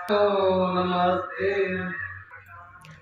तो नमस्ते।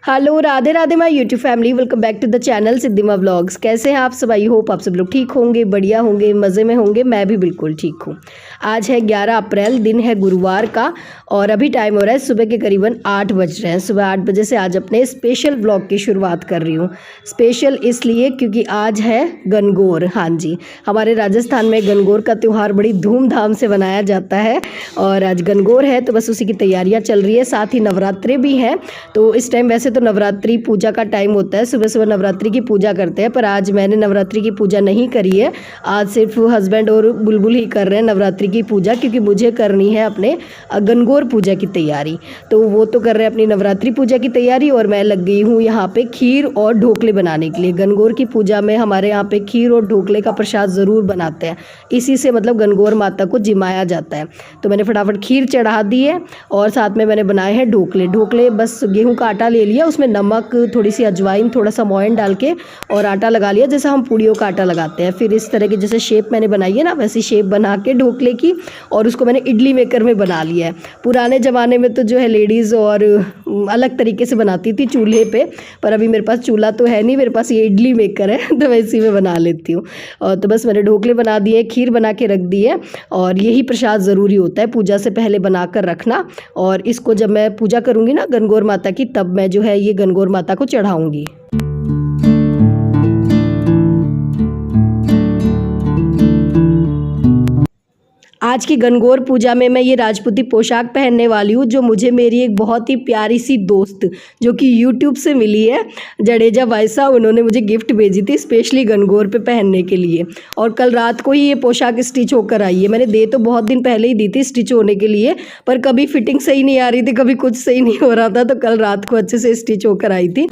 Hello Radhe Radhe my YouTube family, welcome back to the channel Siddhima vlogs. कैसे हैं आप सब? आई होप आप सब लोग ठीक होंगे, बढ़िया होंगे, मज़े में होंगे। मैं भी बिल्कुल ठीक हूँ। आज है 11 अप्रैल, दिन है गुरुवार का और अभी टाइम हो रहा है सुबह के करीबन 8 बज रहे हैं। सुबह 8 बजे से आज अपने स्पेशल व्लॉग की शुरुआत कर रही हूँ। स्पेशल इसलिए क्योंकि आज है गणगौर। हाँ जी, हमारे राजस्थान में गणगौर का त्यौहार बड़ी धूमधाम से मनाया जाता है और आज गणगौर है तो बस उसी की तैयारियाँ चल रही है। साथ ही नवरात्रे भी हैं, तो इस टाइम वैसे तो नवरात्रि पूजा का टाइम होता है, सुबह सुबह नवरात्रि की पूजा करते हैं, पर आज मैंने नवरात्रि की पूजा नहीं करी है। आज सिर्फ हस्बैंड और बुलबुल ही कर रहे हैं नवरात्रि की पूजा, क्योंकि मुझे करनी है अपने गणगौर पूजा की तैयारी। तो वो तो कर रहे हैं अपनी नवरात्रि पूजा की तैयारी और मैं लग गई हूँ यहाँ पे खीर और ढोकले बनाने के लिए। गणगौर की पूजा में हमारे यहाँ पे खीर और ढोकले का प्रसाद ज़रूर बनाते हैं, इसी से मतलब गणगौर माता को जिमाया जाता है। तो मैंने फटाफट खीर चढ़ा दी है और साथ में मैंने बनाए हैं ढोकले। ढोकले बस गेहूँ का आटा ले लिया, उसमें नमक, थोड़ी सी अजवाइन, थोड़ा सा मोयन डाल के और आटा लगा लिया, जैसा हम पूड़ियों का आटा लगाते हैं। फिर इस तरह की जैसे शेप मैंने बनाई है ना, वैसी शेप बना के ढोकले की और उसको मैंने इडली मेकर में बना लिया है। पुराने ज़माने में तो जो है लेडीज़ और अलग तरीके से बनाती थी चूल्हे पे, पर अभी मेरे पास चूल्हा तो है नहीं, मेरे पास ये इडली मेकर है तो मैं इसी में बना लेती हूँ। और तो बस मैंने ढोकले बना दिए, खीर बना के रख दी है और यही प्रसाद ज़रूरी होता है पूजा से पहले बना कर रखना। और इसको जब मैं पूजा करूँगी ना गणगौर माता की, तब मैं जो है ये गणगौर माता को चढ़ाऊँगी। आज की गणगौर पूजा में मैं ये राजपूती पोशाक पहनने वाली हूँ, जो मुझे मेरी एक बहुत ही प्यारी सी दोस्त जो कि यूट्यूब से मिली है, जडेजा वायसा, उन्होंने मुझे गिफ्ट भेजी थी स्पेशली गणगौर पे पहनने के लिए। और कल रात को ही ये पोशाक स्टिच होकर आई है। मैंने दे तो बहुत दिन पहले ही दी थी स्टिच होने के लिए, पर कभी फिटिंग सही नहीं आ रही थी, कभी कुछ सही नहीं हो रहा था, तो कल रात को अच्छे से स्टिच होकर आई थी।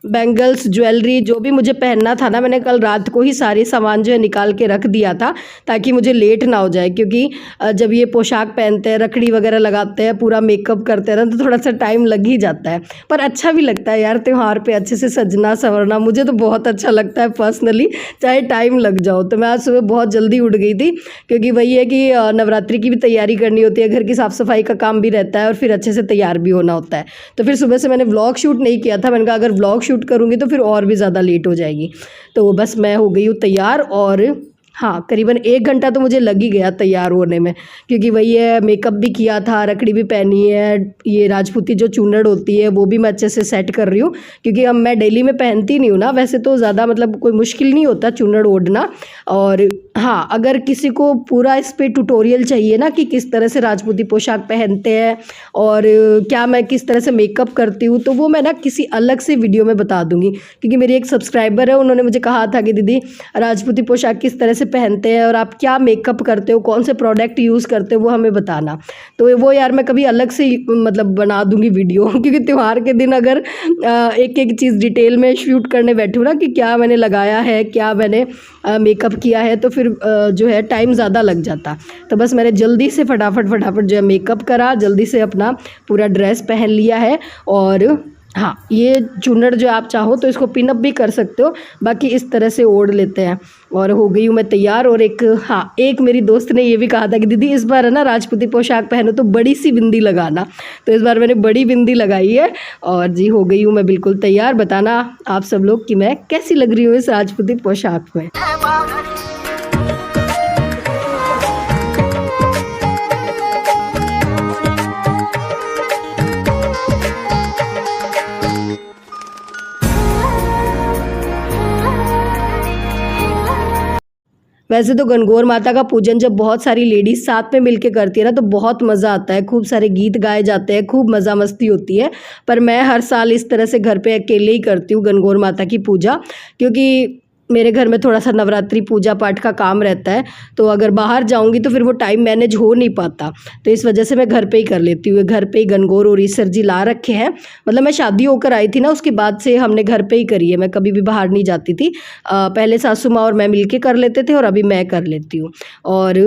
बैंगल्स, ज्वेलरी, जो भी मुझे पहनना था ना, मैंने कल रात को ही सारे सामान जो है निकाल के रख दिया था, ताकि मुझे लेट ना हो जाए। क्योंकि जब ये पोशाक पहनते हैं, रखड़ी वगैरह लगाते हैं, पूरा मेकअप करते हैं ना, तो थोड़ा सा टाइम लग ही जाता है। पर अच्छा भी लगता है यार, त्यौहार पे अच्छे से सजना संवरना मुझे तो बहुत अच्छा लगता है पर्सनली, चाहे टाइम लग जाओ। तो मैं आज सुबह बहुत जल्दी उठ गई थी, क्योंकि वही है कि नवरात्रि की भी तैयारी करनी होती है, घर की साफ़ सफाई का काम भी रहता है और फिर अच्छे से तैयार भी होना होता है। तो फिर सुबह से मैंने व्लॉग शूट नहीं किया था, मैंने कहा अगर व्लॉग शूट करूँगी तो फिर और भी ज़्यादा लेट हो जाएगी। तो बस मैं हो गई हूँ तैयार और हाँ, करीबन 1 घंटा तो मुझे लग ही गया तैयार होने में, क्योंकि वही है, मेकअप भी किया था, रखड़ी भी पहनी है, ये राजपूती जो चुन्नड़ होती है वो भी मैं अच्छे से सेट कर रही हूँ, क्योंकि अब मैं डेली में पहनती नहीं हूँ ना। वैसे तो ज़्यादा मतलब कोई मुश्किल नहीं होता चुन्नड़ ओढ़ना। और हाँ, अगर किसी को पूरा इस पर ट्यूटोरियल चाहिए ना कि किस तरह से राजपूती पोशाक पहनते हैं और क्या मैं किस तरह से मेकअप करती हूँ, तो वो मैं ना किसी अलग से वीडियो में बता दूँगी। क्योंकि मेरी एक सब्सक्राइबर है, उन्होंने मुझे कहा था कि दीदी राजपूती पोशाक किस तरह से पहनते हैं और आप क्या मेकअप करते हो, कौन से प्रोडक्ट यूज़ करते हो, वो हमें बताना। तो वो यार मैं कभी अलग से मतलब बना दूंगी वीडियो क्योंकि त्यौहार के दिन अगर एक एक चीज़ डिटेल में शूट करने बैठूँ ना कि क्या मैंने लगाया है, क्या मैंने मेकअप किया है, तो फिर जो है टाइम ज़्यादा लग जाता। तो बस मैंने जल्दी से फटाफट जो है मेकअप करा, जल्दी से अपना पूरा ड्रेस पहन लिया है। और हाँ, ये चुन्नड़ जो आप चाहो तो इसको पिन अप भी कर सकते हो, बाकी इस तरह से ओढ़ लेते हैं। और हो गई हूँ मैं तैयार। और एक मेरी दोस्त ने ये भी कहा था कि दीदी इस बार है ना राजपूती पोशाक पहनो तो बड़ी सी बिंदी लगाना, तो इस बार मैंने बड़ी बिंदी लगाई है और जी हो गई हूँ मैं बिल्कुल तैयार। बताना आप सब लोग कि मैं कैसी लग रही हूँ इस राजपूती पोशाक में। वैसे तो गणगौर माता का पूजन जब बहुत सारी लेडीज़ साथ में मिलके करती है ना, तो बहुत मज़ा आता है, खूब सारे गीत गाए जाते हैं, खूब मज़ा मस्ती होती है। पर मैं हर साल इस तरह से घर पे अकेले ही करती हूँ गणगौर माता की पूजा, क्योंकि मेरे घर में थोड़ा सा नवरात्रि पूजा पाठ का काम रहता है, तो अगर बाहर जाऊंगी तो फिर वो टाइम मैनेज हो नहीं पाता। तो इस वजह से मैं घर पे ही कर लेती हूँ। घर पे ही गणगौर और ईसर जी ला रखे हैं, मतलब मैं शादी होकर आई थी ना, उसके बाद से हमने घर पे ही करी है, मैं कभी भी बाहर नहीं जाती थी। पहले सासू माँ और मैं मिलके कर लेते थे और अभी मैं कर लेती हूँ। और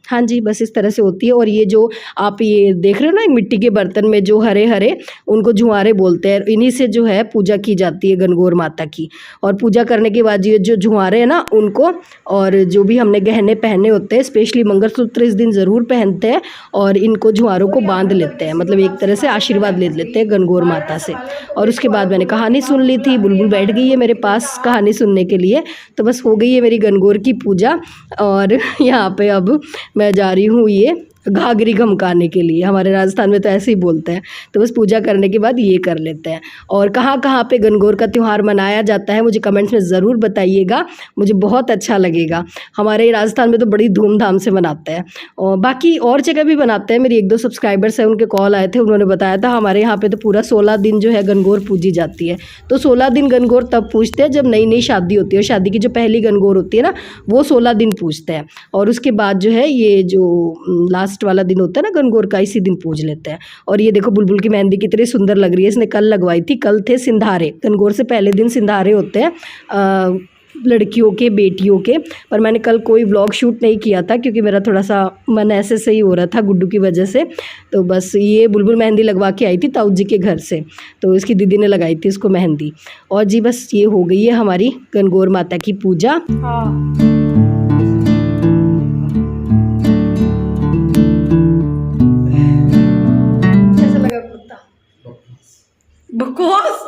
हाँ जी, बस इस तरह से होती है। और ये जो आप ये देख रहे हो ना, एक मिट्टी के बर्तन में जो हरे-हरे, उनको झुआरे बोलते हैं। इन्हीं से जो है पूजा की जाती है गणगौर माता की। और पूजा करने के बाद ये जो झुआरे हैं ना, उनको और जो भी हमने गहने पहने होते हैं, स्पेशली मंगलसूत्र इस दिन ज़रूर पहनते हैं और इनको झुआरों को बांध लेते हैं, मतलब एक तरह से आशीर्वाद ले लेते हैं गणगौर माता से। और उसके बाद मैंने कहानी सुन ली थी, बुलबुल बैठ गई है मेरे पास कहानी सुनने के लिए। तो बस हो गई है मेरी गणगौर की पूजा। और यहाँ पे अब मैं जा रही हूँ ये घाघरी घमकाने के लिए, हमारे राजस्थान में तो ऐसे ही बोलते हैं। तो बस पूजा करने के बाद ये कर लेते हैं। और कहाँ कहाँ पे गणगौर का त्यौहार मनाया जाता है मुझे कमेंट्स में ज़रूर बताइएगा, मुझे बहुत अच्छा लगेगा। हमारे राजस्थान में तो बड़ी धूमधाम से मनाते हैं और बाकी और जगह भी बनाते हैं। मेरी 1-2 सब्सक्राइबर्स हैं, उनके कॉल आए थे, उन्होंने बताया था हमारे यहाँ पर तो पूरा 16 दिन जो है गणगौर पूजी जाती है। तो 16 दिन गणगौर तब पूजते हैं जब नई नई शादी होती है, और शादी की जो पहली गणगौर होती है ना, वो 16 दिन पूजते हैं। और उसके बाद जो है ये जो लास्ट वाला दिन होता है ना गणगौर का, इसी दिन पूज लेते हैं। और ये देखो बुलबुल की मेहंदी कितनी सुंदर लग रही है, इसने कल लगवाई थी। कल थे सिंधारे, गणगौर से पहले दिन सिंधारे होते हैं लड़कियों के, बेटियों के। पर मैंने कल कोई व्लॉग शूट नहीं किया था क्योंकि मेरा थोड़ा सा मन ऐसे से ही हो रहा था गुड्डू की वजह से। तो बस ये बुलबुल मेहंदी लगवा के आई थी ताऊ जी के घर से, तो इसकी दीदी ने लगाई थी इसको मेहंदी। और जी बस ये हो गई है हमारी गणगौर माता की पूजा। बकवास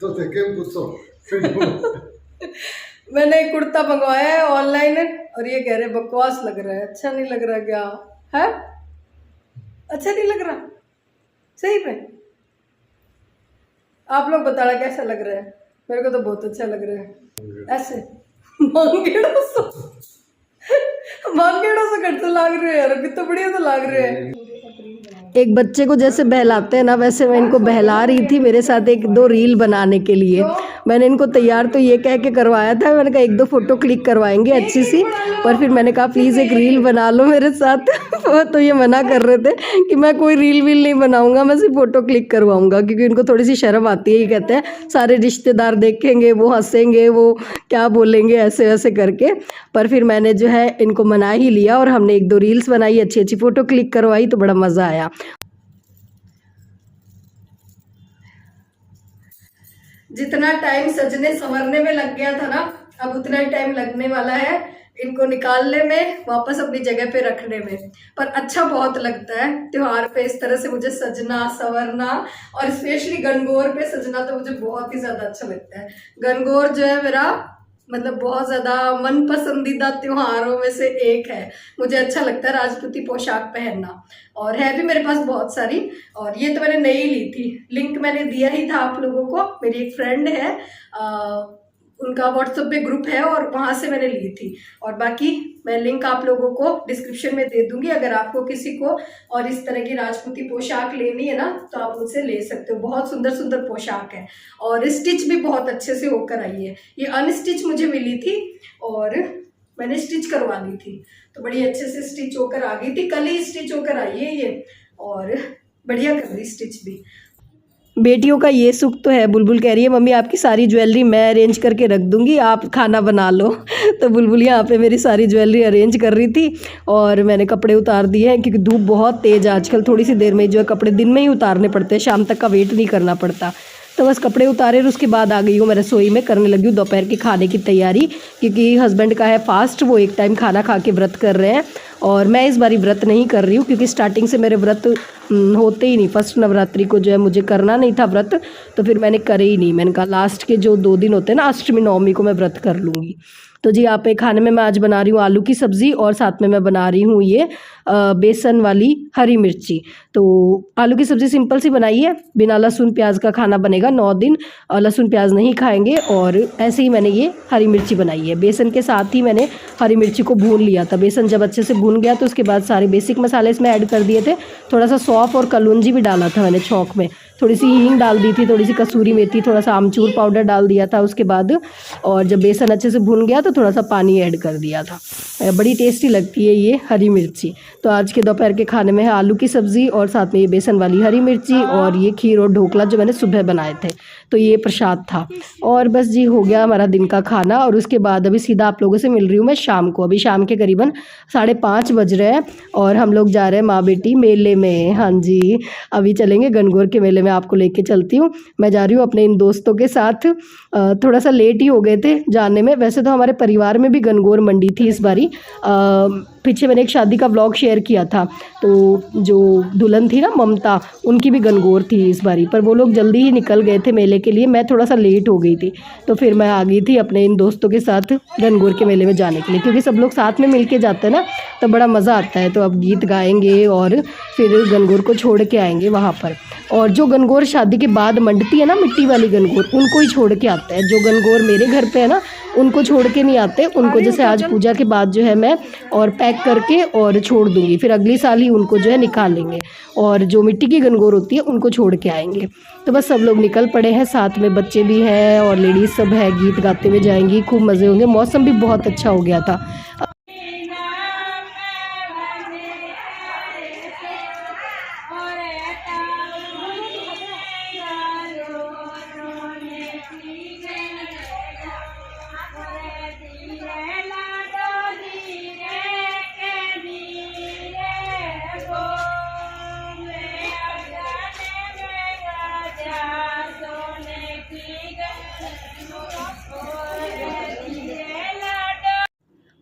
तो थे के पूछो। मैंने एक कुर्ता मंगवाया है ऑनलाइन और ये कह रहे बकवास लग रहा है। अच्छा नहीं लग रहा क्या है? अच्छा नहीं लग रहा सही में? आप लोग बताना कैसा लग रहा है? मेरे को तो बहुत अच्छा लग रहा है। ऐसे मांगेड़ों से कट तो लाग रहे हैं यार, कितना बढ़िया तो लाग रहे हैं। एक बच्चे को जैसे बहलाते हैं ना, वैसे मैं इनको बहला रही थी मेरे साथ 1-2 रील बनाने के लिए। मैंने इनको तैयार तो ये कह के करवाया था, मैंने कहा 1-2 फ़ोटो क्लिक करवाएंगे अच्छी सी, पर फिर मैंने कहा प्लीज़ एक रील बना लो मेरे साथ। वो तो ये मना कर रहे थे कि मैं कोई रील वील नहीं बनाऊंगा, मैं सिर्फ फ़ोटो क्लिक करवाऊंगा, क्योंकि इनको थोड़ी सी शर्म आती है। ये कहते हैं सारे रिश्तेदार देखेंगे, वो हंसेंगे, वो क्या बोलेंगे ऐसे वैसे करके। पर फिर मैंने जो है इनको मना ही लिया और हमने 1-2 रील्स बनाई, अच्छी अच्छी फ़ोटो क्लिक करवाई, तो बड़ा मज़ा आया। जितना टाइम सजने संवरने में लग गया था ना, अब उतना ही टाइम लगने वाला है इनको निकालने में, वापस अपनी जगह पे रखने में। पर अच्छा बहुत लगता है त्योहार पे इस तरह से मुझे सजना संवरना, और स्पेशली गणगौर पे सजना तो मुझे बहुत ही ज़्यादा अच्छा लगता है। गणगौर जो है मेरा मतलब बहुत ज़्यादा मन पसंदीदा त्योहारों में से एक है। मुझे अच्छा लगता है राजपूती पोशाक पहनना, और है भी मेरे पास बहुत सारी। और ये तो मैंने नई ली थी, लिंक मैंने दिया ही था आप लोगों को। मेरी एक फ्रेंड है, उनका व्हाट्सएप पे ग्रुप है और वहाँ से मैंने ली थी। और बाकी मैं लिंक आप लोगों को डिस्क्रिप्शन में दे दूंगी, अगर आपको किसी को और इस तरह की राजपूती पोशाक लेनी है ना, तो आप उनसे ले सकते हो। बहुत सुंदर सुंदर पोशाक है और स्टिच भी बहुत अच्छे से होकर आई है। ये अनस्टिच मुझे मिली थी और मैंने स्टिच करवा ली थी, तो बड़ी अच्छे से स्टिच होकर आ गई थी। कल ही स्टिच होकर आई है ये, और बढ़िया कर रही स्टिच भी। बेटियों का ये सुख तो है। बुलबुल कह रही है मम्मी आपकी सारी ज्वेलरी मैं अरेंज करके रख दूंगी, आप खाना बना लो। तो बुलबुल यहाँ पे मेरी सारी ज्वेलरी अरेंज कर रही थी और मैंने कपड़े उतार दिए हैं, क्योंकि धूप बहुत तेज़ आजकल, थोड़ी सी देर में जो है कपड़े दिन में ही उतारने पड़ते हैं, शाम तक का वेट नहीं करना पड़ता। तो बस कपड़े उतारे और उसके बाद आ गई हूँ मैं रसोई में, करने लगी हूँ दोपहर के खाने की तैयारी, क्योंकि हस्बैंड का है फास्ट, वो एक टाइम खाना खा के व्रत कर रहे हैं। और मैं इस बारी व्रत नहीं कर रही हूँ, क्योंकि स्टार्टिंग से मेरे व्रत होते ही नहीं। फर्स्ट नवरात्रि को जो है मुझे करना नहीं था व्रत, तो फिर मैंने करे ही नहीं। मैंने कहा लास्ट के जो 2 दिन होते हैं ना, अष्टमी नवमी को मैं व्रत कर लूँगी। तो जी यहाँ पे खाने में मैं आज बना रही हूँ आलू की सब्ज़ी, और साथ में मैं बना रही हूँ ये बेसन वाली हरी मिर्ची। तो आलू की सब्ज़ी सिंपल सी बनाई है, बिना लहसुन प्याज का खाना बनेगा। 9 दिन लहसुन प्याज नहीं खाएंगे। और ऐसे ही मैंने ये हरी मिर्ची बनाई है, बेसन के साथ ही मैंने हरी मिर्ची को भून लिया था। बेसन जब अच्छे से भून गया तो उसके बाद सारे बेसिक मसाले इसमें ऐड कर दिए थे, थोड़ा सा सौंफ और कलौंजी भी डाला था मैंने छौंक में। थोड़ी सी हींग डाल दी थी, थोड़ी सी कसूरी मेथी, थोड़ा सा आमचूर पाउडर डाल दिया था उसके बाद, और जब बेसन अच्छे से भुन गया तो थोड़ा सा पानी ऐड कर दिया था। बड़ी टेस्टी लगती है ये हरी मिर्ची। तो आज के दोपहर के खाने में है आलू की सब्ज़ी और साथ में ये बेसन वाली हरी मिर्ची और ये खीर और ढोकला जो मैंने सुबह बनाए थे, तो ये प्रसाद था। और बस जी हो गया हमारा दिन का खाना, और उसके बाद अभी सीधा आप लोगों से मिल रही हूँ मैं शाम को। अभी शाम के करीबन 5:30 बज रहे हैं और हम लोग जा रहे हैं माँ बेटी मेले में। हाँ जी, अभी चलेंगे गणगौर के मेले में, आपको लेके चलती हूँ। मैं जा रही हूँ अपने इन दोस्तों के साथ। थोड़ा सा लेट ही हो गए थे जाने में। वैसे तो हमारे परिवार में भी गणगौर मंडी थी इस बारी। पीछे मैंने एक शादी का व्लॉग शेयर किया था, तो जो दुल्हन थी ना ममता, उनकी भी गणगौर थी इस बारी, पर वो लोग जल्दी ही निकल गए थे मेले के लिए। मैं थोड़ा सा लेट हो गई थी, तो फिर मैं आ गई थी अपने इन दोस्तों के साथ गणगौर के मेले में जाने के लिए, क्योंकि सब लोग साथ में मिल के जाते हैं ना, तो बड़ा मज़ा आता है। तो अब गीत गाएंगे और फिर गणगौर को छोड़ के आएंगे वहाँ पर। और जो गणगौर शादी के बाद मंडती है ना, मिट्टी वाली गणगौर, उनको ही छोड़ के आते हैं। जो गणगौर मेरे घर पे है ना, उनको छोड़ के नहीं आते। उनको जैसे आज पूजा के बाद जो है मैं और पैक करके और छोड़ दूँगी, फिर अगले साल ही उनको जो है निकाल लेंगे। और जो मिट्टी की गणगौर होती है उनको छोड़ के आएंगे। तो बस सब लोग निकल पड़े हैं, साथ में बच्चे भी हैं और लेडीज़ सब है, गीत गाते हुए जाएंगी, खूब मज़े होंगे। मौसम भी बहुत अच्छा हो गया था।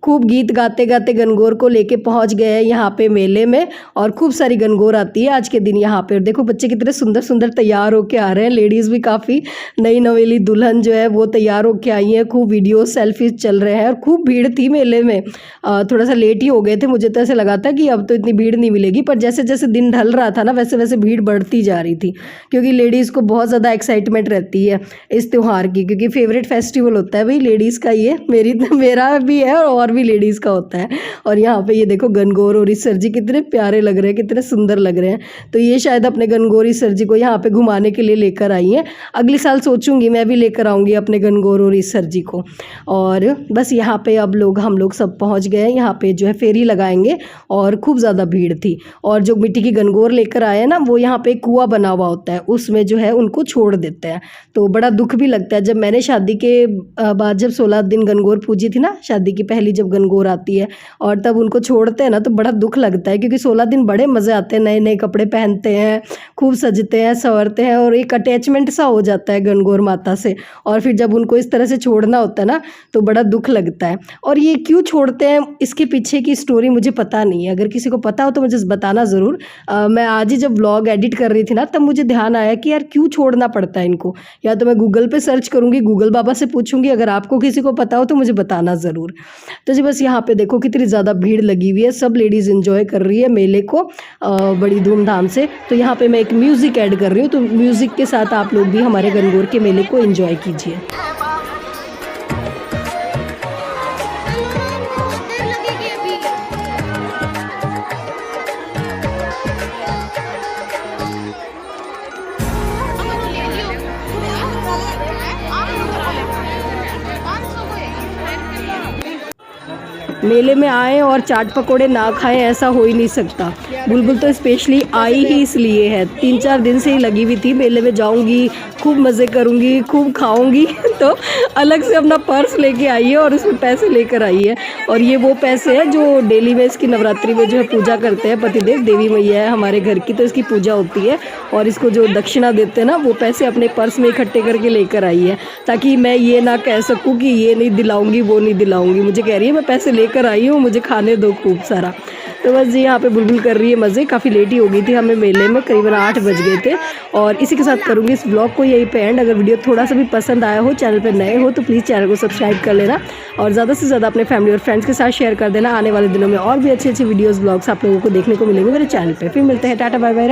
खूब गीत गाते गाते गणगौर को लेके पहुंच गए हैं यहाँ पे मेले में, और खूब सारी गणगौर आती है आज के दिन यहाँ पे। और देखो बच्चे कितने सुंदर सुंदर तैयार होके आ रहे हैं। लेडीज़ भी काफ़ी, नई नवेली दुल्हन जो है वो तैयार होके आई हैं। खूब वीडियो सेल्फीज चल रहे हैं और खूब भीड़ थी मेले में। थोड़ा सा लेट ही हो गए थे, मुझे तो ऐसे लगा था कि अब तो इतनी भीड़ नहीं मिलेगी, पर जैसे जैसे दिन ढल रहा था ना वैसे वैसे भीड़ बढ़ती जा रही थी, क्योंकि लेडीज़ को बहुत ज़्यादा एक्साइटमेंट रहती है इस त्यौहार की, क्योंकि फेवरेट फेस्टिवल होता है भाई लेडीज़ का ये। मेरा भी है और भी लेडीज़ का होता है। और यहाँ पे ये देखो गणगौर और ईसर जी कितने प्यारे लग रहे हैं, कितने सुंदर लग रहे हैं। तो ये शायद अपने गणगौर ईसर जी को यहाँ पे घुमाने के लिए लेकर आई हैं। अगले साल सोचूंगी मैं भी लेकर आऊँगी अपने गणगौर और ईसर जी को। और बस यहाँ पे अब हम लोग सब पहुँच गए हैं। यहाँ पे जो है फेरी लगाएंगे और खूब ज़्यादा भीड़ थी। और जो मिट्टी की गणगौर लेकर आए हैं ना, वो यहाँ पे कुआं बना हुआ होता है, उसमें जो है उनको छोड़ देते हैं। तो बड़ा दुख भी लगता है। जब मैंने शादी के बाद जब 16 दिन गणगौर पूजी थी ना, शादी की पहली जब गणगौर आती है और तब उनको छोड़ते हैं ना, तो बड़ा दुख लगता है, क्योंकि 16 दिन बड़े मज़े आते हैं। नए नए कपड़े पहनते हैं, खूब सजते हैं, संवरते हैं और एक अटैचमेंट सा हो जाता है गणगौर माता से। और फिर जब उनको इस तरह से छोड़ना होता है ना, तो बड़ा दुख लगता है। और ये क्यों छोड़ते हैं, इसके पीछे की स्टोरी मुझे पता नहीं है। अगर किसी को पता हो तो मुझे बताना ज़रूर। मैं आज ही जब व्लॉग एडिट कर रही थी ना, तब मुझे ध्यान आया कि यार क्यों छोड़ना पड़ता है इनको। या तो मैं गूगल पे सर्च करूँगी, गूगल बाबा से पूछूंगी। अगर आपको किसी को पता हो तो मुझे बताना ज़रूर। तो जी बस यहाँ पे देखो कितनी ज़्यादा भीड़ लगी हुई है, सब लेडीज़ एंजॉय कर रही है मेले को बड़ी धूमधाम से। तो यहाँ पे मैं एक म्यूज़िक ऐड कर रही हूँ, तो म्यूज़िक के साथ आप लोग भी हमारे गणगौर के मेले को एंजॉय कीजिए। मेले में आए और चाट पकोड़े ना खाएं, ऐसा हो ही नहीं सकता। बुलबुल तो स्पेशली आई ही इसलिए है, 3-4 दिन से ही लगी हुई थी मेले में जाऊंगी, खूब मज़े करूंगी, खूब खाऊंगी। तो अलग से अपना पर्स लेके आई है और उसमें पैसे लेकर आई है। और ये वो पैसे हैं जो डेली में इसकी नवरात्रि में जो है पूजा करते हैं पतिदेव, देवी मैया है हमारे घर की, तो इसकी पूजा होती है। और इसको जो दक्षिणा देते हैं ना, वो पैसे अपने पर्स में इकट्ठे करके लेकर आई है, ताकि मैं ये ना कह सकूँ कि ये नहीं दिलाऊंगी, वो नहीं दिलाऊंगी। मुझे कह रही है मैं पैसे लेकर आई हूँ, मुझे खाने दो खूब सारा। तो बस जी यहाँ पे बुलबुल कर रही है मज़े। काफ़ी लेट ही हो गई थी हमें मेले में, करीबन 8 बज गए थे। और इसी के साथ करूँगी इस ब्लॉग को यहीं पे एंड। अगर वीडियो थोड़ा सा भी पसंद आया हो, चैनल पे नए हो तो प्लीज़ चैनल को सब्सक्राइब कर लेना और ज़्यादा से ज़्यादा अपने फैमिली और फ्रेंड्स के साथ शेयर कर देना। आने वाले दिनों में और भी अच्छे अच्छे वीडियोज़ ब्लॉग्स आप लोगों को देखने को मिलेंगे मेरे चैनल पर। फिर मिलते हैं, टाटा बाय बाय।